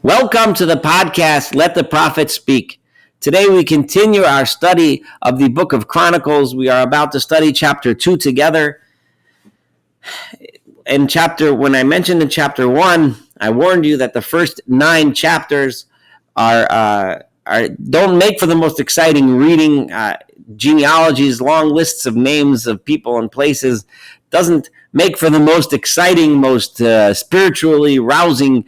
Welcome to the podcast, Let the Prophet Speak. Today we continue our study of the book of Chronicles. We are about to study chapter 2 together. When I mentioned in chapter 1, I warned you that the first 9 chapters don't make for the most exciting reading. Genealogies, long lists of names of people and places, doesn't make for the most exciting, most spiritually rousing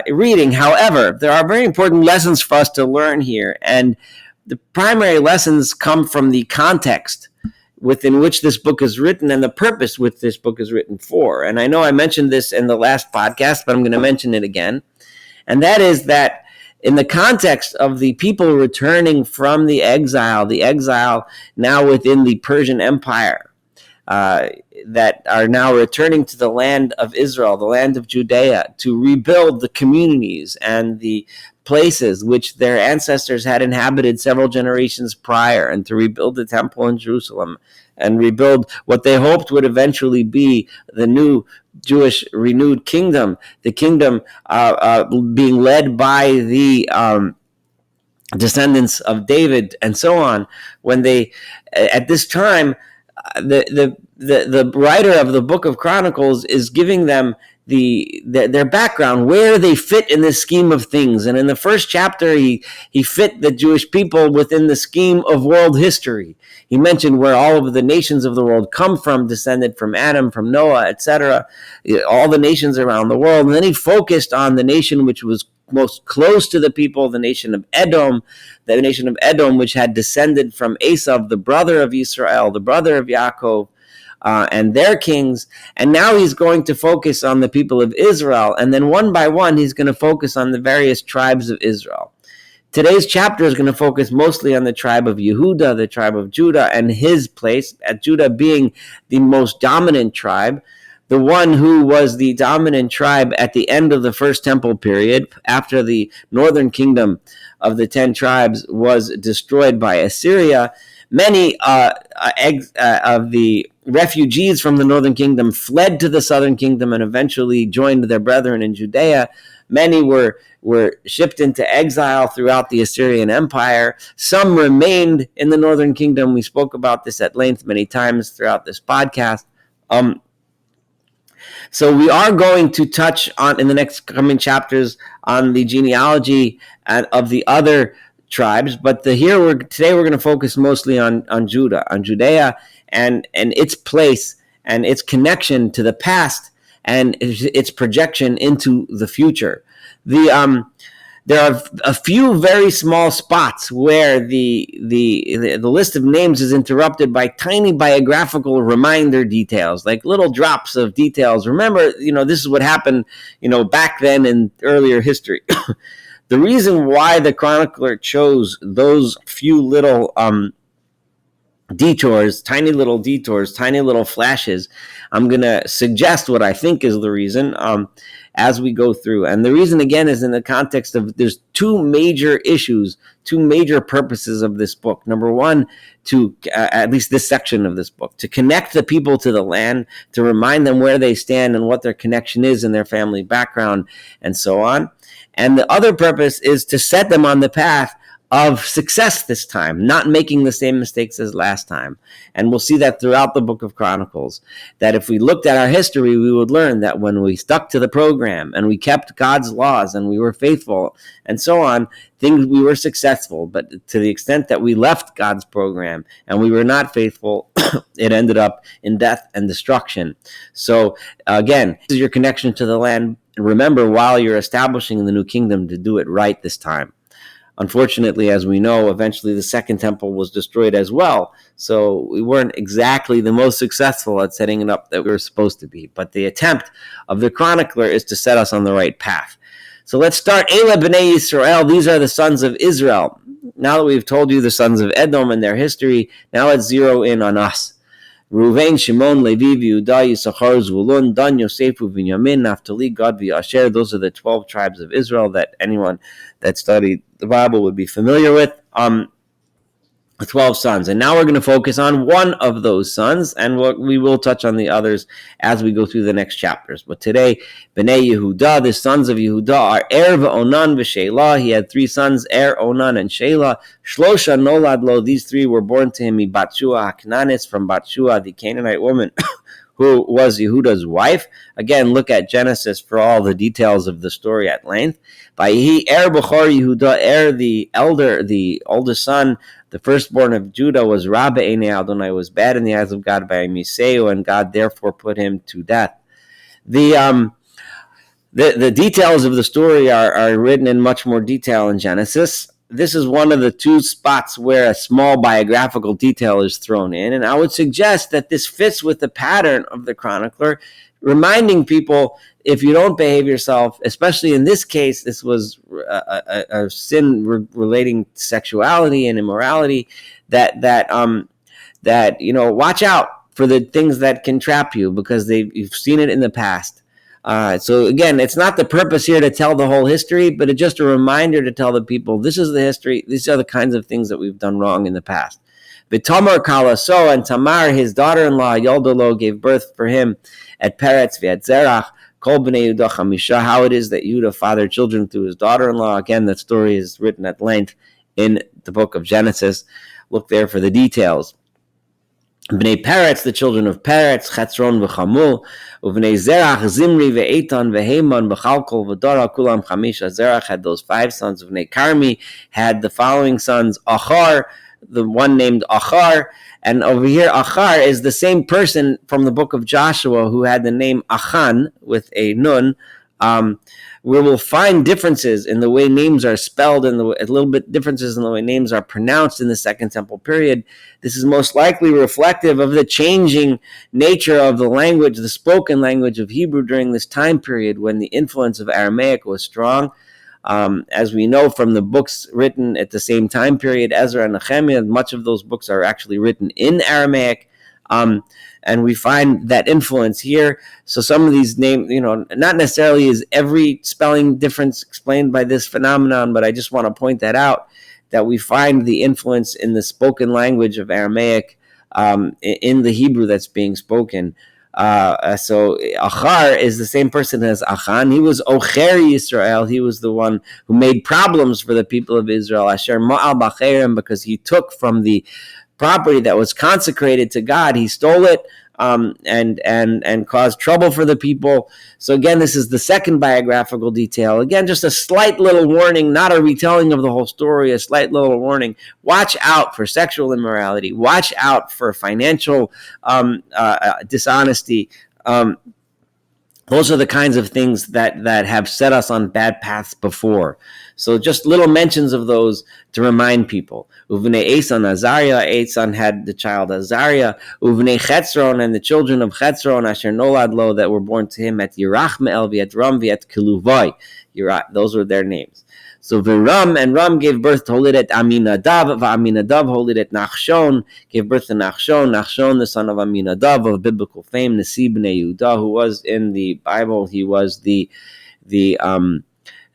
reading. However, there are very important lessons for us to learn here, and the primary lessons come from the context within which this book is written and the purpose which this book is written for. And I know I mentioned this in the last podcast, but I'm going to mention it again. And that is that in the context of the people returning from the exile now within the Persian Empire, that are now returning to the land of Israel, the land of Judea, to rebuild the communities and the places which their ancestors had inhabited several generations prior, and to rebuild the temple in Jerusalem and rebuild what they hoped would eventually be the new Jewish renewed kingdom, the kingdom being led by the descendants of David and so on. When they, at this time, the writer of the book of Chronicles is giving them their background, where they fit in this scheme of things. And in the first chapter, he fit the Jewish people within the scheme of world history. He mentioned where all of the nations of the world come from, descended from Adam, from Noah, etc., all the nations around the world. And then he focused on the nation which was most close to the people, the nation of Edom, which had descended from Esau, the brother of Israel, the brother of Yaakov, and their kings. And now he's going to focus on the people of Israel. And then one by one, he's going to focus on the various tribes of Israel. Today's chapter is going to focus mostly on the tribe of Yehuda, the tribe of Judah, and his place, at Judah being the most dominant tribe, the one who was the dominant tribe at the end of the first temple period, after the northern kingdom of the 10 tribes was destroyed by Assyria. Many of the refugees from the northern kingdom fled to the southern kingdom and eventually joined their brethren in Judea. Many were shipped into exile throughout the Assyrian Empire. Some remained in the northern kingdom. We spoke about this at length many times throughout this podcast. So we are going to touch on, in the next coming chapters, on the genealogy of the other tribes, but today we're going to focus mostly on Judea, and its place and its connection to the past and its projection into the future. There are a few very small spots where the list of names is interrupted by tiny biographical reminder details, like little drops of details. Remember, this is what happened, back then in earlier history. The reason why the chronicler chose those few little detours, tiny little flashes, I'm going to suggest what I think is the reason as we go through. And the reason, again, is in the context of there's two major issues, two major purposes of this book. Number one, to at least this section of this book, to connect the people to the land, to remind them where they stand and what their connection is in their family background and so on. And the other purpose is to set them on the path of success this time, not making the same mistakes as last time. And we'll see that throughout the book of Chronicles, that if we looked at our history, we would learn that when we stuck to the program and we kept God's laws and we were faithful and so on, we were successful. But to the extent that we left God's program and we were not faithful, it ended up in death and destruction. So again, this is your connection to the land. Remember, while you're establishing the new kingdom, to do it right this time. Unfortunately, as we know, eventually the second temple was destroyed as well. So we weren't exactly the most successful at setting it up that we were supposed to be. But the attempt of the chronicler is to set us on the right path. So let's start. Ele b'nei Yisrael. These are the sons of Israel. Now that we've told you the sons of Edom and their history, now let's zero in on us. Reuven, Shimon, Levi, Yehuda, Yisachar, Zvulun, Dan, Yosef, Binyamin, Naphtali, Gad, Asher. Those are the 12 tribes of Israel that anyone that studied the Bible would be familiar with. 12 sons. And now we're going to focus on one of those sons, and we will touch on the others as we go through the next chapters. But today, Bnei Yehuda, the sons of Yehuda, are Er v'Onan v'Shelah. He had three sons, Er, Onan, and Shelah. Shlosha nolad lo. These three were born to him, Batshua HaKnanis, from Batshua, the Canaanite woman, who was Yehuda's wife. Again, look at Genesis for all the details of the story at length. Vayhi Er b'chor Yehuda, Er, the elder, the oldest son, the firstborn of Judah, was Rabbe Einei Adonai, was bad in the eyes of God by Miseu, and God therefore put him to death. The details of the story are written in much more detail in Genesis. This is one of the two spots where a small biographical detail is thrown in, and I would suggest that this fits with the pattern of the chronicler, reminding people, if you don't behave yourself, especially in this case, this was a sin relating to sexuality and immorality, that watch out for the things that can trap you, because you've seen it in the past. So again, it's not the purpose here to tell the whole history, but it's just a reminder to tell the people, this is the history, these are the kinds of things that we've done wrong in the past. But Tamar Kalaso, and Tamar, his daughter-in-law, Yoldolo, gave birth for him at Peretz v'at Zerach, Kol b'nei Yehuda chamisha, how it is that Yehuda fathered children through his daughter-in-law. Again, that story is written at length in the book of Genesis. Look there for the details. Bnei Peretz, the children of Peretz, Chetzron v'Chamul, Uvnei Zerach, Zimri v'Eitan v'Heiman v'Chalkol v'Dora, Kulam Chamisha. Zerach had those 5 sons. Uvnei Karmi had the following sons: Achar, the one named Achar, and over here Achar is the same person from the book of Joshua who had the name Achan with a nun. We will find differences in the way names are spelled, and a little bit differences in the way names are pronounced in the Second Temple period. This is most likely reflective of the changing nature of the language, the spoken language of Hebrew during this time period when the influence of Aramaic was strong. As we know from the books written at the same time period, Ezra and Nehemiah, much of those books are actually written in Aramaic. And we find that influence here. So some of these names, not necessarily is every spelling difference explained by this phenomenon, but I just want to point that out, that we find the influence in the spoken language of Aramaic in the Hebrew that's being spoken. So Achar is the same person as Achan. He was Ocher Yisrael. He was the one who made problems for the people of Israel. Asher Ma'al B'Cherem, because he took from the property that was consecrated to God. He stole it and caused trouble for the people. So again, this is the second biographical detail. Again, just a slight little warning, not a retelling of the whole story, a slight little warning. Watch out for sexual immorality. Watch out for financial dishonesty. Those are the kinds of things that have set us on bad paths before. So just little mentions of those to remind people. Uvnei Esan Azariah, Esan had the child Azariah. Uvnei Chetzron, and the children of Chetzron, Asher Nolad Lo, that were born to him at Yerachmeel, v'at Ram, v'at Kiluvai. Those were their names. So Ram, and Ram gave birth to Holidet Aminadab, Aminadab Holidet Nachshon, gave birth to Nachshon, Nachshon the son of Aminadab of biblical fame, Nasi b'nei Yehuda, who was in the Bible, he was the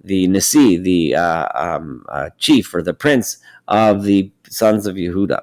Nasi, the chief or the prince of the sons of Yehuda.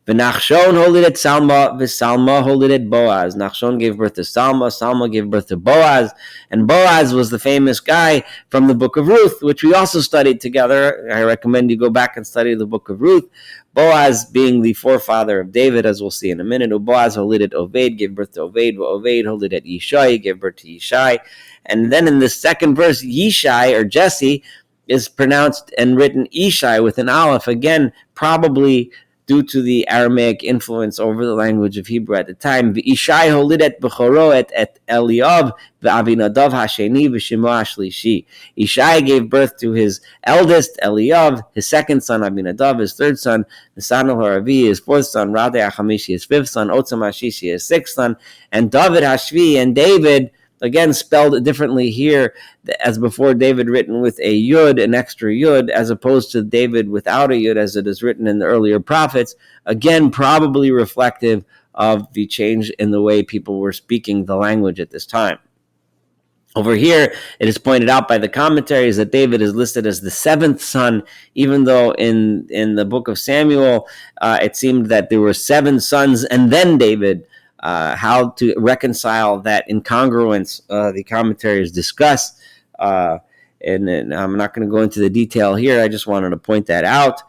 V'Nachshon holidet Salma, v'Salma holidet Boaz. Nachshon gave birth to Salma, Salma gave birth to Boaz, and Boaz was the famous guy from the book of Ruth, which we also studied together. I recommend you go back and study the book of Ruth. Boaz being the forefather of David, as we'll see in a minute. Boaz holidet Oved, gave birth to Oved. Oved holidet Yishai, gave birth to Yishai. And then in the second verse, Yishai, or Jesse, is pronounced and written Ishai with an aleph, again, probably due to the Aramaic influence over the language of Hebrew at the time. V'Ishai holidet b'choro et Eliav v'Avinadav hasheni v'Shimon hashlishi. Ishai gave birth to his eldest, Eliav, his second son, Avinadav, his third son, Nisan Haravi, his fourth son, Radai Hamishi, his fifth son, Otzam Hashishi, his sixth son, and David Hashvi, and David, again spelled differently here, as before, David written with a yud, an extra yud, as opposed to David without a yud, as it is written in the earlier prophets. Again, probably reflective of the change in the way people were speaking the language at this time. Over here, it is pointed out by the commentaries that David is listed as the seventh son, even though in the book of Samuel, it seemed that there were seven sons and then David. How to reconcile that incongruence, the commentaries discuss. And I'm not going to go into the detail here. I just wanted to point that out.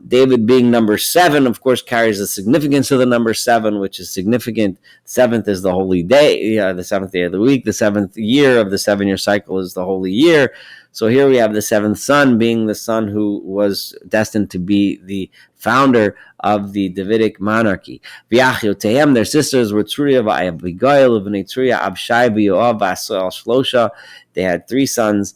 David being number 7, of course, carries the significance of the number 7, which is significant. Seventh is the holy day, the seventh day of the week. The seventh year of the 7-year cycle is the holy year. So here we have the seventh son being the son who was destined to be the founder of the Davidic monarchy. V'achiotehem, their sisters were Tzuria v'Abigail, v'nei Tzuria Abshai v'Yoav v'Asel Shlosha. They had 3 sons.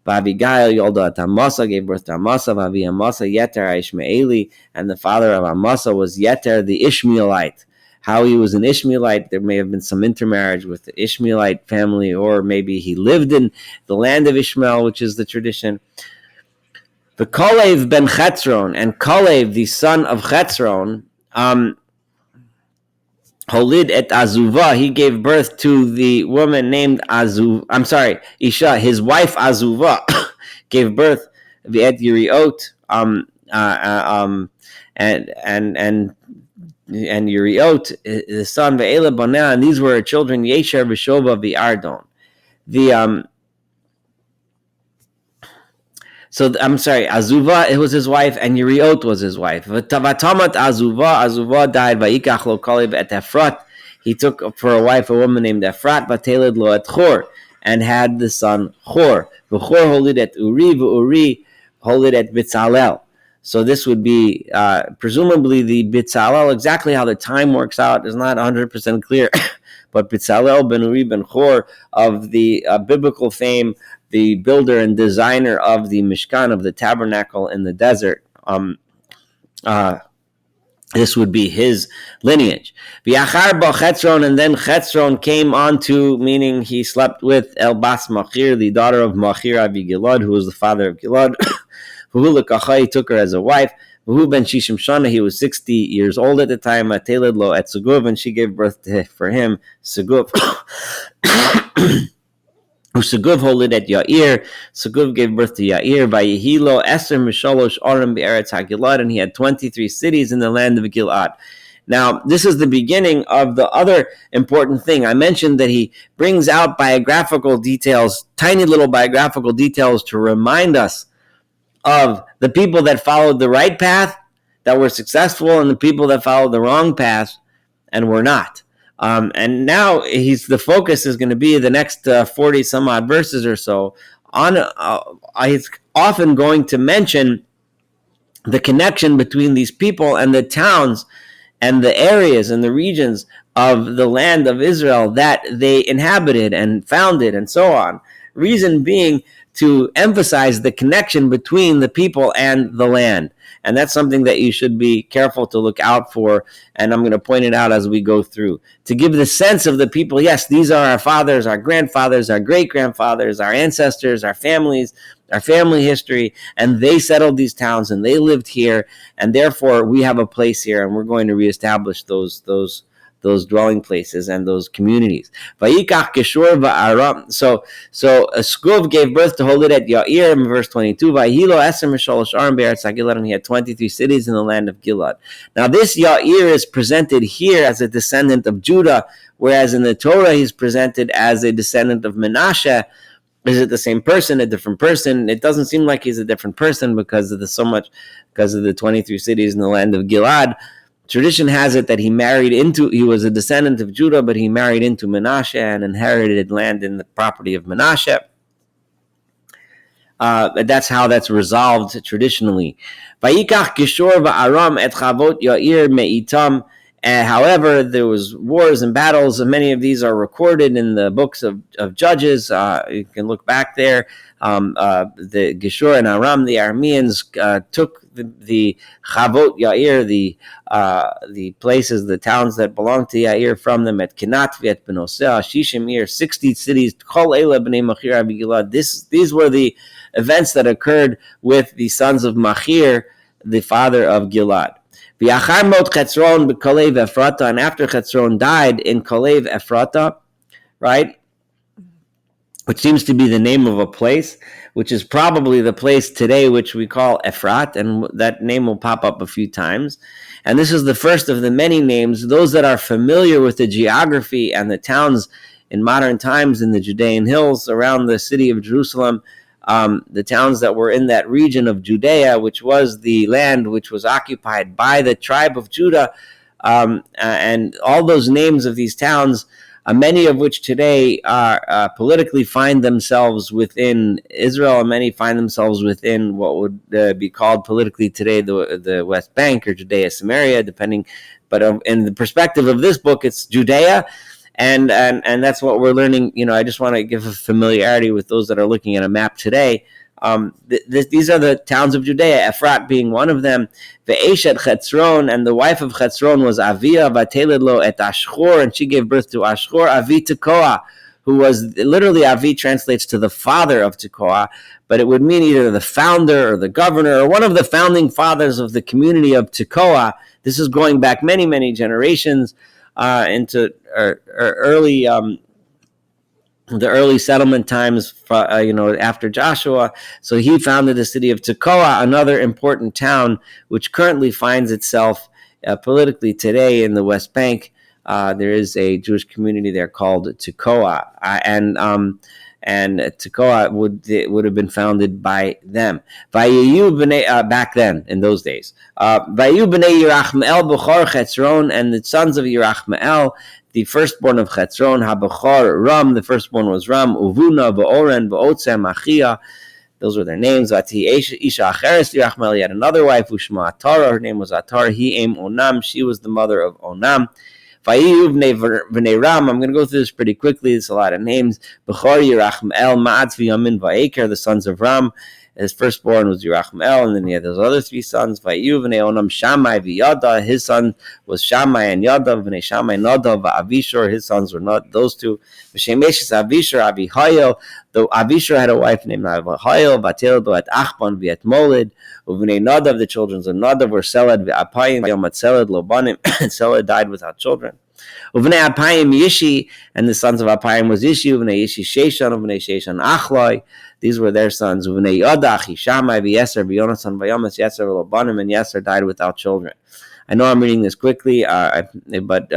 Abigail Yolda Amasa gave birth to Amasa, Vavi Amasa Yeter Ishmaeli, and the father of Amasa was Yeter the Ishmaelite. How he was an Ishmaelite, there may have been some intermarriage with the Ishmaelite family, or maybe he lived in the land of Ishmael, which is the tradition. The Kalev ben Chetzron, and Kalev, the son of Chetzron, Holid et Azuvah, he gave birth to the woman named Isha, his wife Azuvah, gave birth V'et Yiriot, and Yiriot, the son Ve'ela Bonah, and these were her children Yesher V'Shova V'Ardon. Azuvah, it was his wife, and Yiriot was his wife. V'tavatamot Azuvah died. Vayikach lo Kalev et Ephrat. He took for a wife a woman named Ephrat. Vateled lo et Chor, and had the son Chor. V'Chor holid et Uri, v'Uri holid et Bitzalel. So this would be presumably the Bitzalel. Exactly how the time works out is not 100% clear. But Bitzalel ben Uri ben Chor, of the biblical fame, the builder and designer of the Mishkan, of the tabernacle in the desert, this would be his lineage. V'achar ba Chetzron, and then Chetzron came on to, meaning he slept with El Bas Machir, the daughter of Machir Abi Gilad, who was the father of Gilad. He took her as a wife. Ben Shishim Shana, he was 60 years old at the time. Ateled lo et Seguv, and she gave birth for him Seguv. Seguv holid et Yair. Seguv gave birth to Yair. Vayihilo Eser Mishalosh Aram Be'eretz HaGilad, and he had 23 cities in the land of Gilad. Now, this is the beginning of the other important thing. I mentioned that he brings out biographical details, tiny little biographical details, to remind us of the people that followed the right path, that were successful, and the people that followed the wrong path and were not. And now the focus is going to be the next 40 some odd verses or so on. He's often going to mention the connection between these people and the towns and the areas and the regions of the land of Israel that they inhabited and founded and so on. Reason being to emphasize the connection between the people and the land. And that's something that you should be careful to look out for, and I'm going to point it out as we go through, to give the sense of the people. Yes, these are our fathers, our grandfathers, our great-grandfathers, our ancestors, our families, our family history, and they settled these towns, and they lived here, and therefore we have a place here, and we're going to reestablish those dwelling places and those communities. Vayikach Geshur va'aram. So Skuv gave birth to Holid et Yair in verse 22. Vayhilo Eser Mishalosh Aram Be'eretz HaGilad, and he had 23 cities in the land of Gilad. Now this Yair is presented here as a descendant of Judah, whereas in the Torah he's presented as a descendant of Menashe. Is it the same person, a different person? It doesn't seem like he's a different person because of the 23 cities in the land of Gilad. Tradition has it that he was a descendant of Judah, but he married into Menashe and inherited land in the property of Menashe. That's how that's resolved traditionally. Vayikach Geshur va'aram et chavot Yair me'itam. However, there was wars and battles, and many of these are recorded in the books of Judges. You can look back there. The Geshur and Aram, the Arameans, took the Chavot Yair, the places, the towns that belonged to Yair from them, at Kenat, Viet Benosea, Shishim, 60 cities, Kol Eila B'nei Machir Abi Gilad. These were the events that occurred with the sons of Machir, the father of Gilad. V'achar mot Chetzron b'Kalev Ephrata, and after Chetzron died in Kalev Ephrata, right? which seems to be the name of a place, which is probably the place today which we call Efrat, and that name will pop up a few times. And this is the first of the many names. Those that are familiar with the geography and the towns in modern times in the Judean hills around the city of Jerusalem, the towns that were in that region of Judea, which was the land which was occupied by the tribe of Judah, and all those names of these towns, many of which today are politically find themselves within Israel, and many find themselves within what would be called politically today the West Bank or Judea, Samaria, depending. But in the perspective of this book, it's Judea, and that's what we're learning. I just want to give a familiarity with those that are looking at a map today. These are the towns of Judea, Efrat being one of them. Ve'eshet Chetzron, and the wife of Chetzron was Avia, vateled lo et Ashchor, and she gave birth to Ashchor, Avi Tekoa, who was literally, Avi translates to the father of Tekoa, but it would mean either the founder or the governor or one of the founding fathers of the community of Tekoa. This is going back many, many generations into the early settlement times, after Joshua. So he founded the city of Tekoa, another important town, which currently finds itself politically today in the West Bank. There is a Jewish community there called Tekoa, and Tekoa would have been founded by them. Back then, in those days. Vayu b'nei Yerachmeel b'chor Chetzron, and the sons of Yerachmeel, the firstborn of Chetzron, Habachar Ram, the firstborn was Ram, Uvuna, Ba'oren, Ba'otzem, Achia. Those were their names. Vati Isha Acheres Yerachmeel, he had another wife, Ushma Atara, her name was Atar, he aim Onam, she was the mother of Onam. Vayu b'nei Ram, I'm going to go through this pretty quickly, there's a lot of names. Bechor Yerachmeel, Ma'atz v'Yamin v'Aker, the sons of Ram. His firstborn was Yerachmeel, and then he had those other three sons. Vayu v'nei Onam Shammai v'Yada, his son was Shammai and Yada. V'nei Shammai Nadav v'Avishur, his sons were not those two. V'shemeshes Avishur Avihayel, though Avishur had a wife named Avihayel. V'ateldo at Achban v'et Molid. V'nei Nadav, the children of Nadav were Seled v'Apayim. V'yom at Seled Lobanim, and Seled died without children. Uvnei Apayim Yishi, and the sons of Apayim was Yishi. Uvnei Yishi Sheshan, Uvnei Sheshan Achloi. These were their sons. Uvnei Yodach, Shammai, V'Yeser, V'Yonasan, V'Yamas, Yeser, Lobanim, and Yeser died without children. I know I'm reading this quickly, but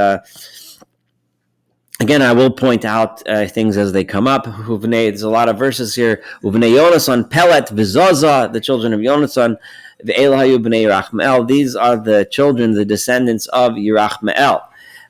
again, I will point out things as they come up. Uvnei, there's a lot of verses here. Uvnei Yonasan, Pelet, V'Zoza, the children of Yonasan, V'Elahayu b'nei Yerachmeel. These are the children, the descendants of Yerachmeel.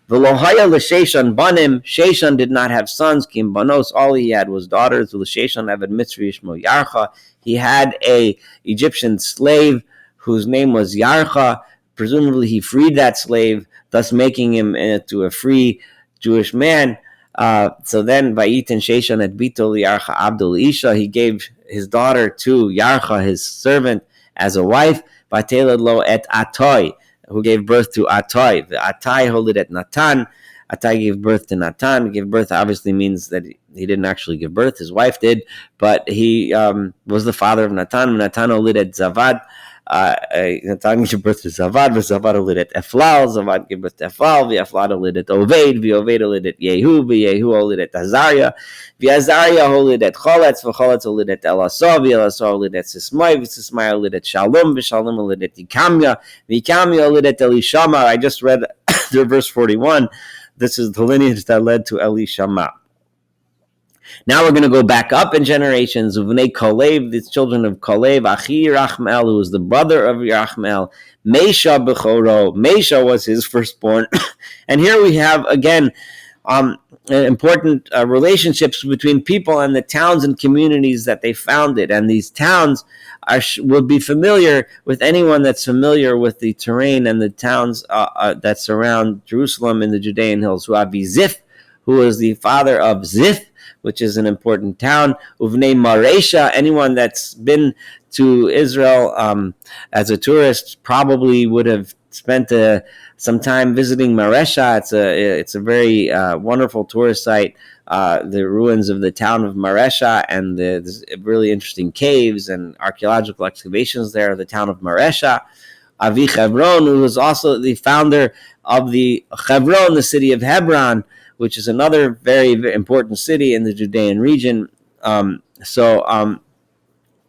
V'lohaya l'Sheshan banim. Sheshan did not have sons. Kim banos. All he had was daughters. L'Sheshan Eved Mitzri Yishmo Yarcha. He had a Egyptian slave whose name was Yarcha. Presumably, he freed that slave, thus making him into a free Jewish man. So then, Vayitin Sheshan et Bito Yarcha Abdul Isha. He gave his daughter to Yarcha, his servant, as a wife. Vatelad lo et Atoy, who gave birth to Atai. The Atai holid at Natan. Atai gave birth to Natan. Give birth obviously means that he didn't actually give birth. His wife did, but he was the father of Natan. Natan holid at Zavad. Natan gave birth to Zavad. Zavad holid at Eflal. Zavad gave birth to Eflal. Eflal holid at Oved. Oved holid at Yehu. Yehu holid at Azariah. Azariah holid at Choletz. Choletz holid at Elasah. Elasah holid at Sismai. Sismai holid at Shalom. Shalom holid at Yikamya. Yikamya holid at Elishama. I just read verse 41. This is the lineage that led to Elishama. Now we're going to go back up in generations. Uvnei Kalev, the children of Kalev, Achi Yerachmeel, who was the brother of Yerachmeel, Mesha Bechoro. Mesha was his firstborn. And here we have, again, important relationships between people and the towns and communities that they founded. And these towns will be familiar with anyone that's familiar with the terrain and the towns that surround Jerusalem in the Judean hills. Avi Ziph, who was the father of Ziph, which is an important town. Uvnei Maresha, anyone that's been to Israel as a tourist probably would have spent some time visiting Maresha. It's a very wonderful tourist site. The ruins of the town of Maresha and the really interesting caves and archaeological excavations there of the town of Maresha. Avi Hebron, who was also the founder of the Hebron, the city of Hebron, which is another very, very important city in the Judean region.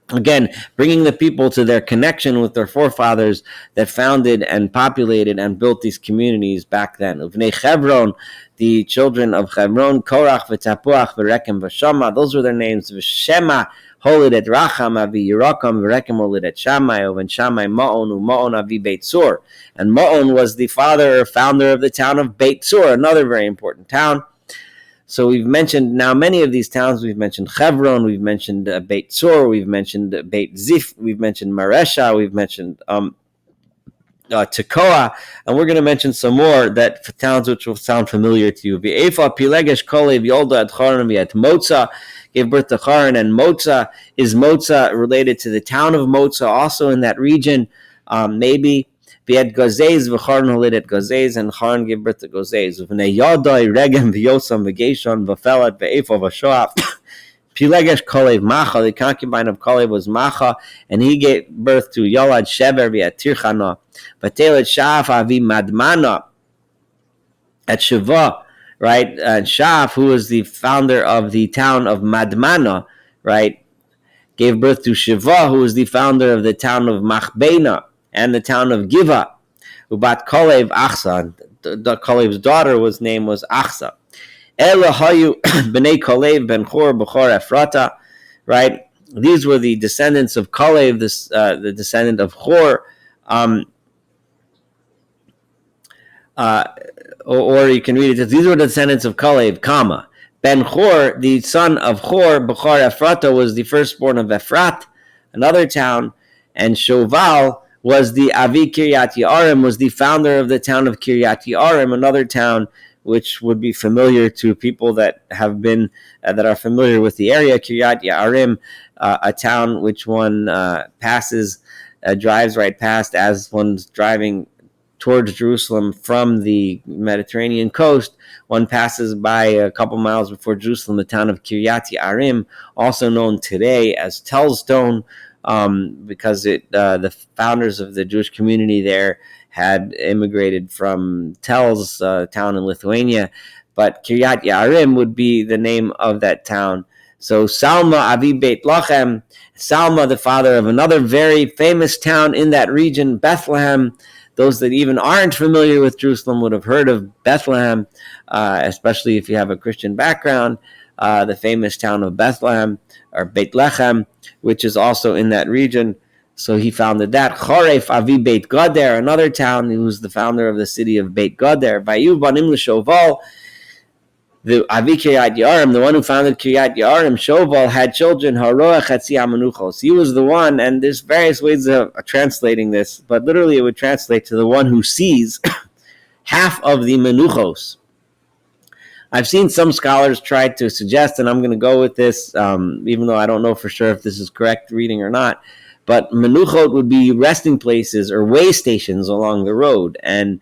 Again, bringing the people to their connection with their forefathers that founded and populated and built these communities back then. Uvnei Chevron, the children of Chevron, Korach v'Tapuach v'Rekem v'Shama, those were their names. V'Shema holid et Racham avi Yerakam v'Rekem holid et Shammai, uven Shammai Ma'on u'Ma'on avi Beit Sur. And Ma'on was the father or founder of the town of Beit Sur, another very important town. So we've mentioned now many of these towns. We've mentioned Hebron, we've mentioned Beit Sur, we've mentioned Beit Zif, we've mentioned Maresha, we've mentioned Tekoa, and we're going to mention some more towns which will sound familiar to you. V'efa Pilegesh Kolev Yolda at Choron v'et Motza, gave birth to Choron, and Motza is Motza related to the town of Motza, also in that region, maybe. V'et Gozez v'Choron holid et Gozez, and Choron gave birth to Gozez. V'nei Yodai Regem v'Yosam v'Geshon v'Felat v'Efa v'Shoaf. Pilegesh Kolev Macha, the concubine of Kolev was Macha, and he gave birth to Yolad Shever v'et Tirchana. V'telet Shaf avi Madmana at Shiva, right? And Shaf, who was the founder of the town of Madmana, right, gave birth to Shiva, who was the founder of the town of Machbena and the town of Giva. Ubat Kolev Achsa, Kolev's daughter name was Achsa. Ela hayu b'nei Kolev ben Chor b'chor Ephrata, right? These were the descendants of Kolev, the descendant of Chor. Or you can read it as, these were the descendants of Kolev, comma. Ben Chor, the son of Chor, b'chor Ephrata, was the firstborn of Ephrat, another town, and Shoval was the Avi Kiryat Yearim, was the founder of the town of Kiryat Yearim, another town which would be familiar to people that have been that are familiar with the area. Kiryat Yearim, a town which one drives right past as one's driving towards Jerusalem from the Mediterranean coast. One passes by a couple miles before Jerusalem, the town of Kiryat Yearim, also known today as Telstone, because the founders of the Jewish community there had immigrated from Tel's town in Lithuania, but Kiryat Yearim would be the name of that town. So Salma Avi Beit Lachem, Salma, the father of another very famous town in that region, Bethlehem. Those that even aren't familiar with Jerusalem would have heard of Bethlehem, especially if you have a Christian background. The famous town of Bethlehem, or Beit Lechem, which is also in that region. So he founded that. Choref Avi Beit Goder, another town. He was the founder of the city of Beit Goder. Vayu Banim L'Shoval, the Avi Kiryat Yearim, the one who founded Kiryat Yearim, Shoval, had children. Haroah Chatzi Amanuchos. He was the one, and there's various ways of translating this, but literally it would translate to the one who sees half of the Menuchos. I've seen some scholars try to suggest, and I'm going to go with this, even though I don't know for sure if this is correct reading or not, but Menuchot would be resting places or way stations along the road, and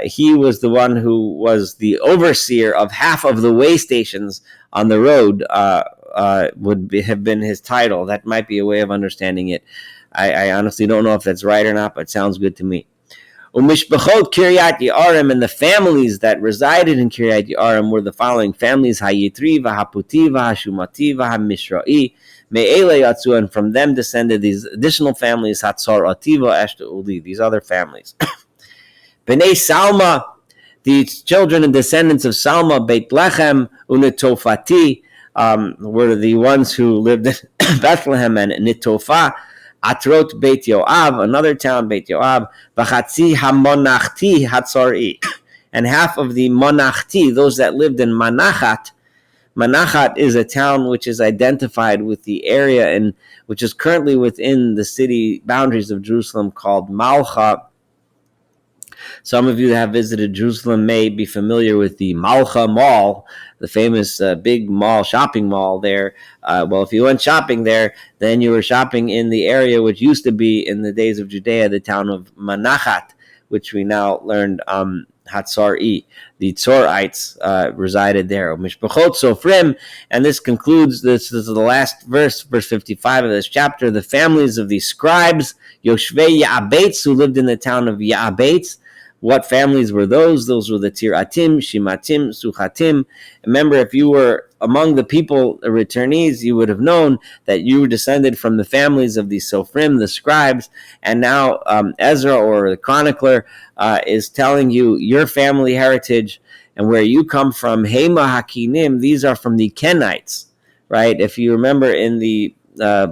he was the one who was the overseer of half of the way stations on the road, have been his title. That might be a way of understanding it. I honestly don't know if that's right or not, but it sounds good to me. Umishbechot Kiryat Yearim, and the families that resided in Kiryat Yearim were the following families: Hayitri, Vahaputi, Vahashumati, Vahamishra'i, Me'ele Yatsu, and from them descended these additional families, Hatzor Ativa, Eshtauli, these other families. Bnei Salma, the children and descendants of Salma, Beit Lechem, Unetofati, were the ones who lived in Bethlehem and Netofa. Atrot Beit Yoav, another town, Beit Yoav, V'chatzi HaMonachti Hatzori, and half of the Monachti, those that lived in Manachat. Manachat is a town which is identified with the area and which is currently within the city boundaries of Jerusalem, called Malcha. Some of you that have visited Jerusalem may be familiar with the Malcha Mall, the famous big mall, shopping mall there. Well, if you went shopping there, then you were shopping in the area which used to be, in the days of Judea, the town of Manachat, which we now learned Hatzari. The Tzorites resided there. Mishpachot Sofrim, and this concludes, this is the last verse 55 of this chapter, the families of the scribes, Yoshvei Ya'abetz, who lived in the town of Ya'abetz, What families were those? Those were the Tiratim, Shimatim, Suchatim. Remember, if you were among the people, the returnees, you would have known that you were descended from the families of the Sophrim, the scribes. And now Ezra, or the chronicler, is telling you your family heritage and where you come from. Hema Hakinim, these are from the Kenites, right? If you remember in the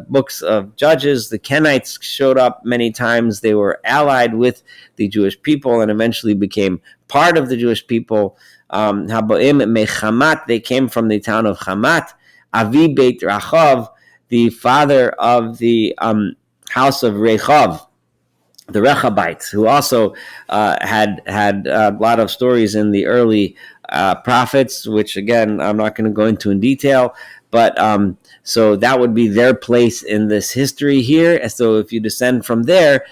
books of Judges, the Kenites showed up many times. They were allied with the Jewish people and eventually became part of the Jewish people. Haboim mechamat, they came from the town of Hamat. Avi Beit Rachav, the father of the house of Rechav, the Rechabites, who also had a lot of stories in the early prophets, which again I'm not going to go into in detail. But so that would be their place in this history here. So if you descend from there,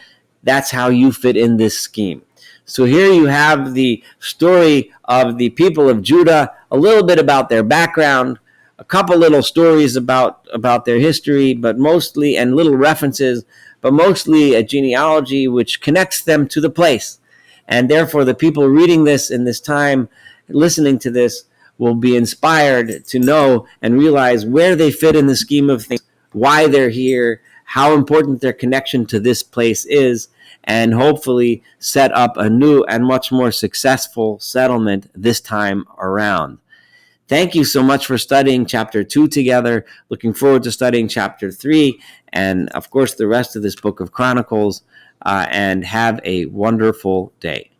that's how you fit in this scheme. So here you have the story of the people of Judah, a little bit about their background, a couple little stories about their history, but mostly, and little references, but mostly a genealogy which connects them to the place. And therefore, the people reading this in this time, listening to this, will be inspired to know and realize where they fit in the scheme of things, why they're here, how important their connection to this place is, and hopefully set up a new and much more successful settlement this time around. Thank you so much for studying chapter 2 together. Looking forward to studying chapter 3 and, of course, the rest of this book of Chronicles. And have a wonderful day.